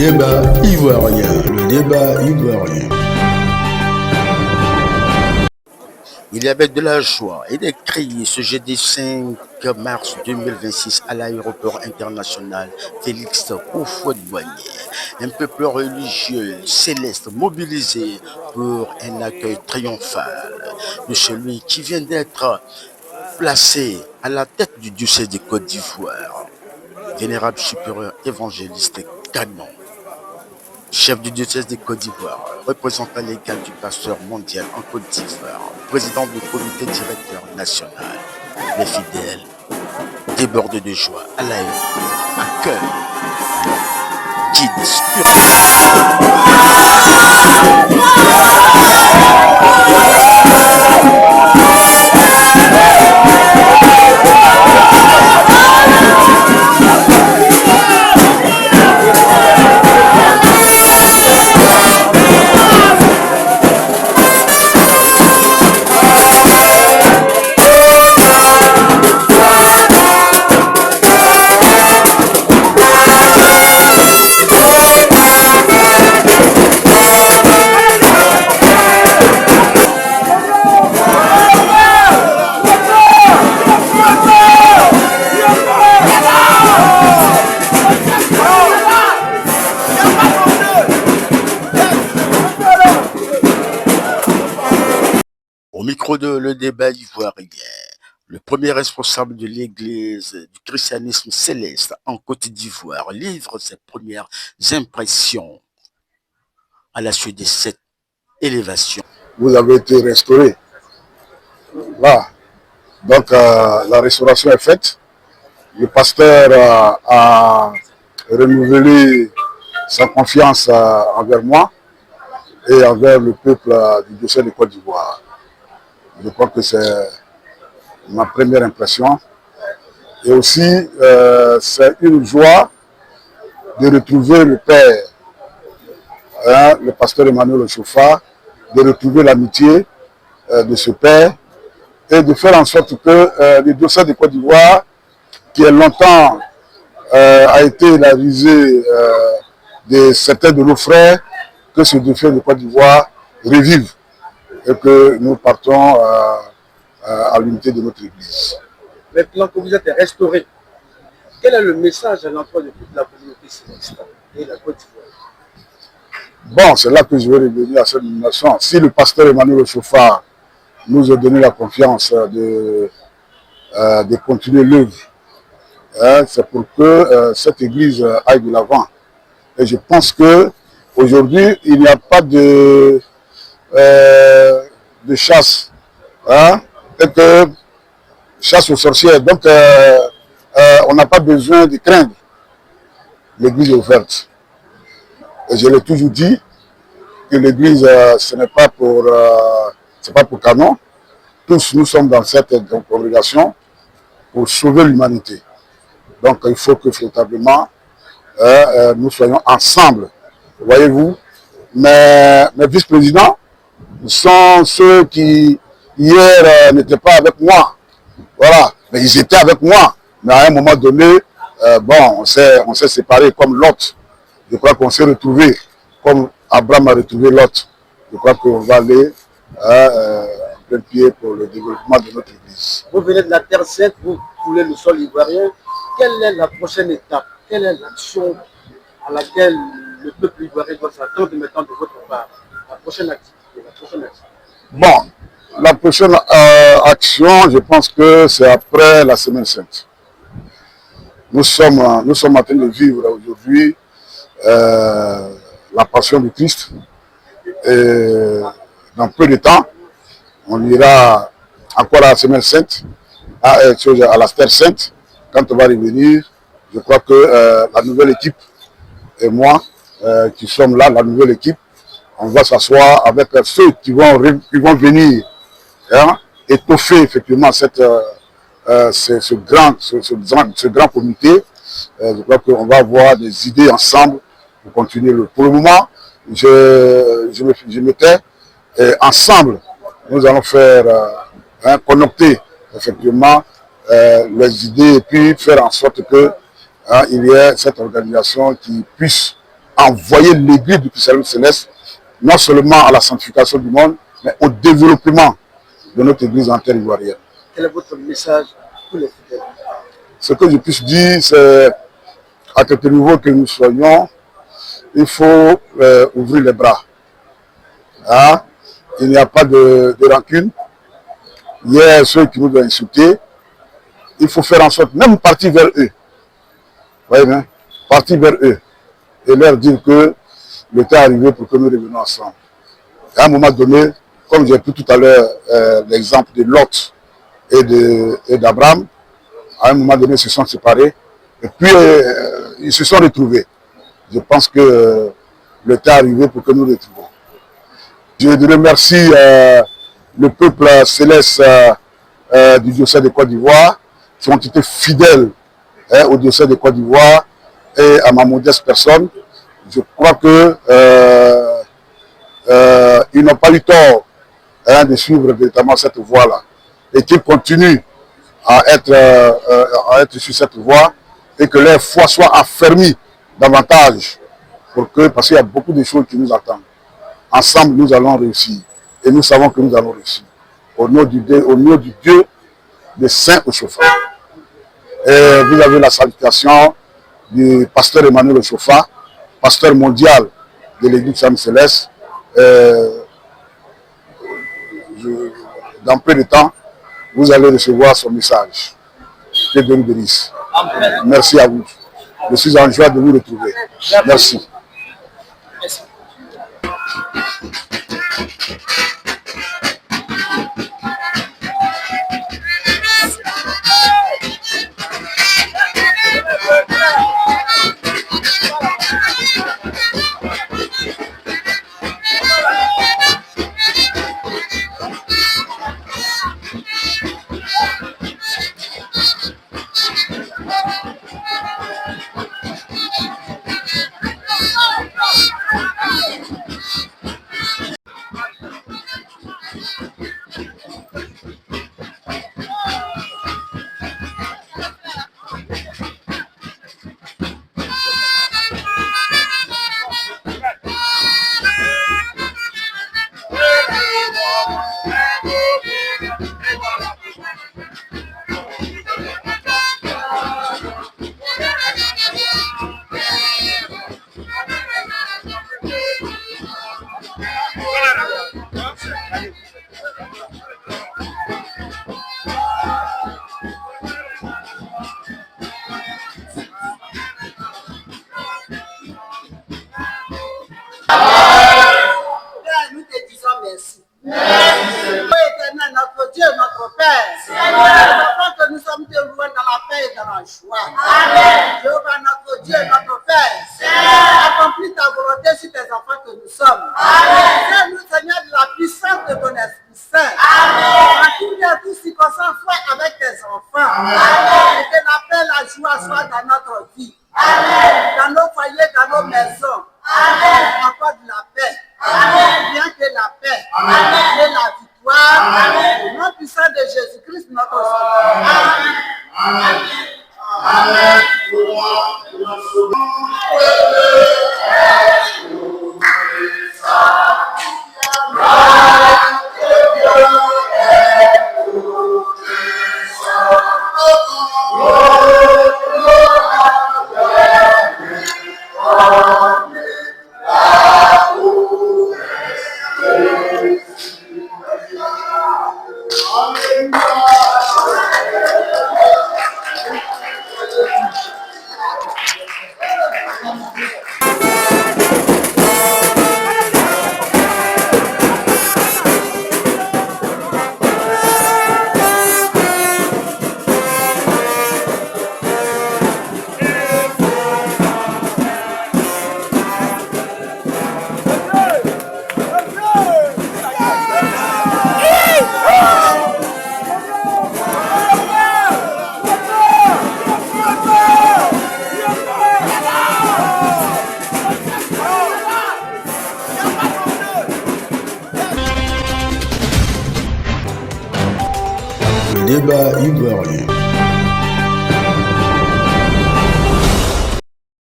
débat ivoirien, le débat ivoirien. Il y avait de la joie et des cris ce jeudi 5 mars 2026 à l'aéroport international Félix Houphouët-Boigny. Un peuple religieux céleste mobilisé pour un accueil triomphal de celui qui vient d'être placé à la tête du diocèse de Côte d'Ivoire, vénérable supérieur évangéliste Canon, chef du diocèse de Côte d'Ivoire, représentant légal du pasteur mondial en Côte d'Ivoire, président du comité directeur national. Les fidèles débordés de joie à l'accueil guide spirituel. Au micro de Le Débat ivoirien, le premier responsable de l'Église du christianisme céleste en Côte d'Ivoire livre ses premières impressions à la suite de cette élévation. Vous avez été restauré. Voilà. Donc la restauration est faite. Le pasteur a renouvelé sa confiance envers moi et envers le peuple du diocèse de Côte d'Ivoire. Je crois que c'est ma première impression. Et aussi, c'est une joie de retrouver le Père, le pasteur Emmanuel Chauffard, de retrouver l'amitié de ce Père et de faire en sorte que le diocèse de Côte d'Ivoire, qui est longtemps a été la risée de certains de nos frères, que ce diocèse de Côte d'Ivoire revive et que nous partons à l'unité de notre Église. Maintenant que vous êtes restauré, quel est le message à l'endroit de toute la communauté céleste et la Côte d'Ivoire? Bon, c'est là que je vais revenir à cette nomination. Si le pasteur Emmanuel Chauffard nous a donné la confiance de continuer l'œuvre, c'est pour que cette Église aille de l'avant. Et je pense qu'aujourd'hui, il n'y a pas de chasse, et que chasse aux sorcières. Donc, on n'a pas besoin de craindre. L'Église est ouverte. Et je l'ai toujours dit que l'Église, ce n'est pas pour Canon. Tous, nous sommes dans cette congrégation pour sauver l'humanité. Donc, il faut que véritablement, nous soyons ensemble. Voyez-vous, mes vice-présidents sont ceux qui, hier, n'étaient pas avec moi. Voilà, mais ils étaient avec moi. Mais à un moment donné, bon, on s'est séparés comme Lot. Je crois qu'on s'est retrouvés comme Abraham a retrouvé Lot. Je crois qu'on va aller en plein pied pour le développement de notre Église. Vous venez de la Terre Sainte, vous foulez le sol ivoirien. Quelle est la prochaine étape? Quelle est l'action à laquelle le peuple ivoirien doit s'attendre maintenant de votre part? La prochaine activité, Bon, la prochaine action, je pense que c'est après la Semaine Sainte. Nous sommes en train de vivre aujourd'hui la passion du Christ. Et dans peu de temps, on ira encore à la Semaine Sainte, à la Terre Sainte. Quand on va revenir, je crois que la nouvelle équipe et moi, qui sommes là, la nouvelle équipe, on va s'asseoir avec ceux qui vont venir étoffer effectivement ce grand comité. Je crois qu'on va avoir des idées ensemble pour continuer. Pour le moment, je me tais. Ensemble, nous allons faire connecter effectivement les idées et puis faire en sorte que il y ait cette organisation qui puisse envoyer l'Église du Christ céleste, non seulement à la sanctification du monde, mais au développement de notre Église en terre ivoirienne. Quel est votre message pour les fidèles? Ce que je puisse dire, c'est à quelque niveau que nous soyons, il faut ouvrir les bras. Hein? Il n'y a pas de rancune. Hier, ceux qui nous ont insultés, il faut faire en sorte, même partir vers eux. Vous voyez bien? Partir vers eux et leur dire que le temps est arrivé pour que nous revenions ensemble. À un moment donné, comme j'ai pris tout à l'heure l'exemple de Lot et d'Abraham, à un moment donné, ils se sont séparés et puis ils se sont retrouvés. Je pense que le temps est arrivé pour que nous nous retrouvons. Je remercie le peuple céleste du diocèse de Côte d'Ivoire qui ont été fidèles au diocèse de Côte d'Ivoire et à ma modeste personne. Je crois que ils n'ont pas eu tort de suivre véritablement cette voie-là et qu'ils continuent à être sur cette voie et que leur foi soit affermie davantage parce qu'il y a beaucoup de choses qui nous attendent. Ensemble, nous allons réussir et nous savons que nous allons réussir au nom du Dieu des saints Ochofa. Et vous avez la salutation du pasteur Emmanuel Ochofa, pasteur mondial de l'Église Femme Céleste. Dans peu de temps, vous allez recevoir son message. Que Dieu vous bénisse. Merci à vous. Je suis en joie de vous retrouver. Merci. Merci. Nous te disons merci. Éternel, notre Dieu, notre Père. Afin que nous sommes te loués dans la paix et dans la joie. Jéhovah, notre Dieu, notre Père. Accomplis ta volonté sur tes enfants que nous sommes. Seigneur, Seigneur, de la puissance de ton Esprit Saint. À toutes circonstances, sois avec tes enfants. Et que la paix et la joie soient dans notre vie. Dans nos foyers, dans nos maisons. Encore de la paix. Bien que la paix et la victoire, au nom puissant de Jésus-Christ, notre Sauveur. Amen. Amen. Le débat ivoirien.